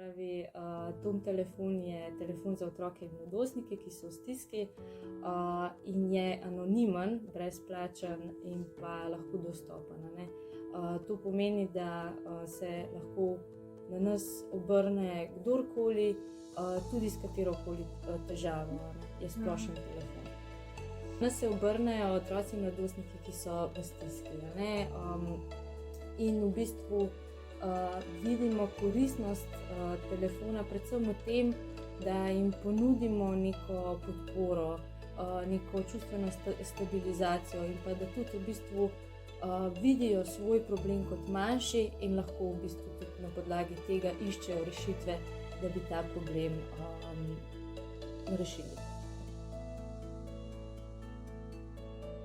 pravi, Tom telefon je telefon za otroke in mladostnike, ki so v stiski, in je anonimen, brezplačen in pa lahko dostopen, ne. To pomeni, da se lahko na nas obrne kdorkoli, tudi s katerokoli težavo, ne. Je splošen telefon. Na nas se obrnejo otroci in mladostniki, ki so v stiski, ne. In v bistvu vidimo koristnost telefona predvsem v tem, da jim ponudimo neko podporo, neko čustveno stabilizacijo in pa da tudi v bistvu vidijo svoj problem kot manjši in lahko v bistvu tudi na podlagi tega iščejo rešitve, da bi ta problem rešili.